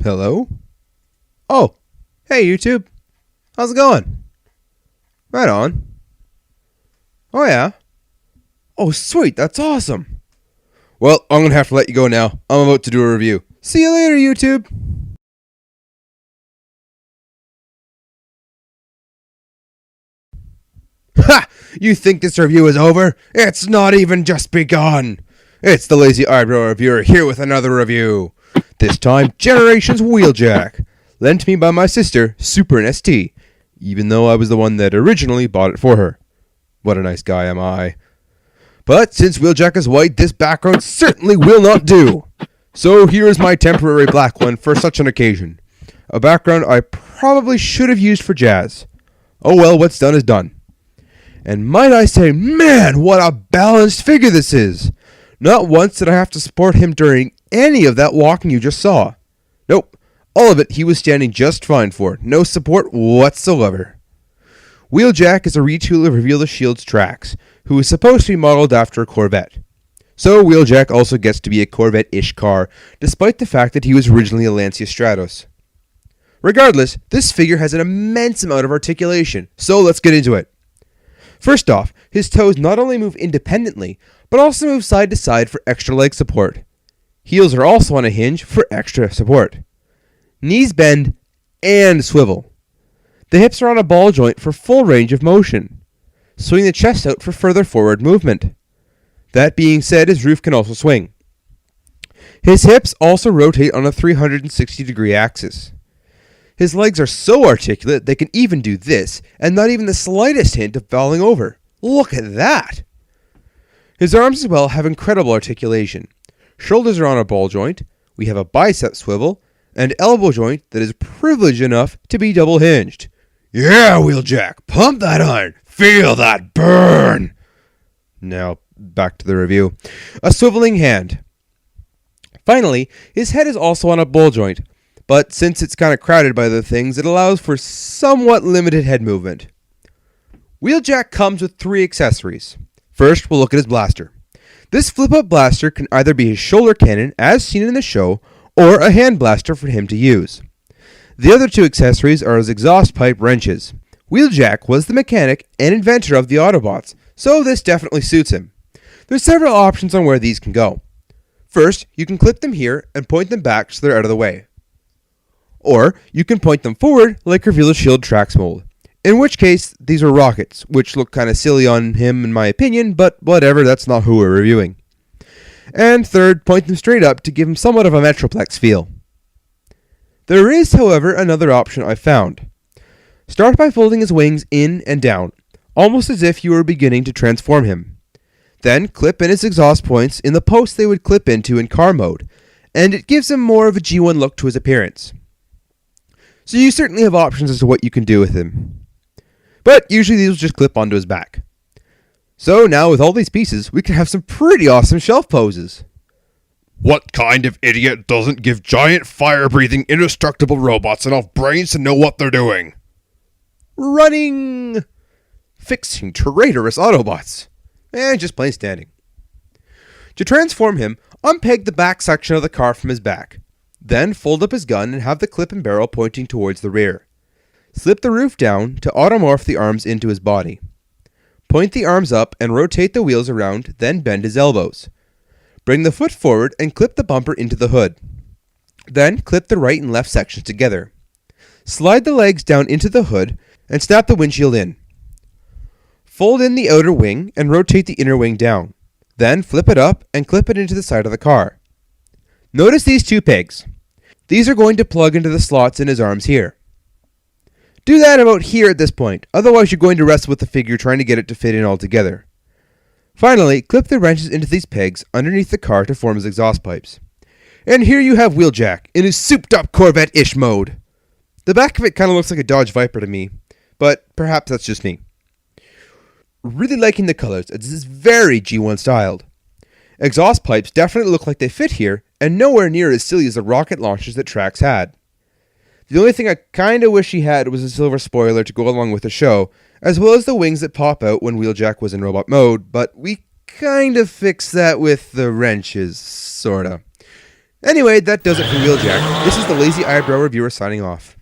Hello? Oh, hey YouTube. How's it going? Right on. Oh yeah? Oh sweet, that's awesome. Well, I'm gonna have to let you go now. I'm about to do a review. See you later, YouTube. Ha! You think this review is over? It's not even just begun. It's the LazyEyebrowReviewer here with another review. This time, Generations Wheeljack, lent me by my sister, Super ST, even though I was the one that originally bought it for her. What a nice guy am I. But since Wheeljack is white, this background certainly will not do. So here is my temporary black one for such an occasion. A background I probably should have used for jazz. Oh well, what's done is done. And might I say, man, what a balanced figure this is. Not once did I have to support him during any of that walking you just saw. Nope, all of it he was standing just fine for. No support whatsoever. Wheeljack is a retool of RTS Tracks, who is supposed to be modeled after a Corvette. So Wheeljack also gets to be a Corvette-ish car, despite the fact that he was originally a Lancia Stratos. Regardless, this figure has an immense amount of articulation, so let's get into it. First off, his toes not only move independently, but also move side to side for extra leg support. Heels are also on a hinge for extra support. Knees bend and swivel. The hips are on a ball joint for full range of motion. Swing the chest out for further forward movement. That being said, his roof can also swing. His hips also rotate on a 360-degree axis. His legs are so articulate they can even do this, and not even the slightest hint of falling over. Look at that! His arms as well have incredible articulation. Shoulders are on a ball joint, we have a bicep swivel, and elbow joint that is privileged enough to be double hinged. Yeah, Wheeljack, pump that iron, feel that burn! Now, back to the review. A swiveling hand. Finally, his head is also on a ball joint, but since it's kind of crowded by other things, it allows for somewhat limited head movement. Wheeljack comes with 3 accessories. First, we'll look at his blaster. This flip-up blaster can either be his shoulder cannon, as seen in the show, or a hand blaster for him to use. The other 2 accessories are his exhaust pipe wrenches. Wheeljack was the mechanic and inventor of the Autobots, so this definitely suits him. There's several options on where these can go. First, you can clip them here and point them back so they're out of the way. Or, you can point them forward like RTS Tracks mold. In which case, these are rockets, which look kind of silly on him in my opinion, but whatever, that's not who we're reviewing. And third, point them straight up to give him somewhat of a Metroplex feel. There is, however, another option I've found. Start by folding his wings in and down, almost as if you were beginning to transform him. Then clip in his exhaust points in the posts they would clip into in car mode, and it gives him more of a G1 look to his appearance. So you certainly have options as to what you can do with him. But usually these will just clip onto his back. So now with all these pieces, we can have some pretty awesome shelf poses. What kind of idiot doesn't give giant fire-breathing indestructible robots enough brains to know what they're doing? Running! Fixing traitorous Autobots. And just plain standing. To transform him, unpeg the back section of the car from his back. Then fold up his gun and have the clip and barrel pointing towards the rear. Slip the roof down to automorph the arms into his body. Point the arms up and rotate the wheels around, then bend his elbows. Bring the foot forward and clip the bumper into the hood. Then clip the right and left sections together. Slide the legs down into the hood and snap the windshield in. Fold in the outer wing and rotate the inner wing down. Then flip it up and clip it into the side of the car. Notice these 2 pegs. These are going to plug into the slots in his arms here. Do that about here at this point, otherwise you're going to wrestle with the figure trying to get it to fit in all together. Finally, clip the wrenches into these pegs underneath the car to form his exhaust pipes. And here you have Wheeljack in his souped-up Corvette-ish mode. The back of it kind of looks like a Dodge Viper to me, but perhaps that's just me. Really liking the colors, as this is very G1 styled. Exhaust pipes definitely look like they fit here, and nowhere near as silly as the rocket launchers that Tracks had. The only thing I kinda wish he had was a silver spoiler to go along with the show, as well as the wings that pop out when Wheeljack was in robot mode, but we kind of fixed that with the wrenches, sorta. Anyway, that does it for Wheeljack. This is the Lazy Eyebrow Reviewer signing off.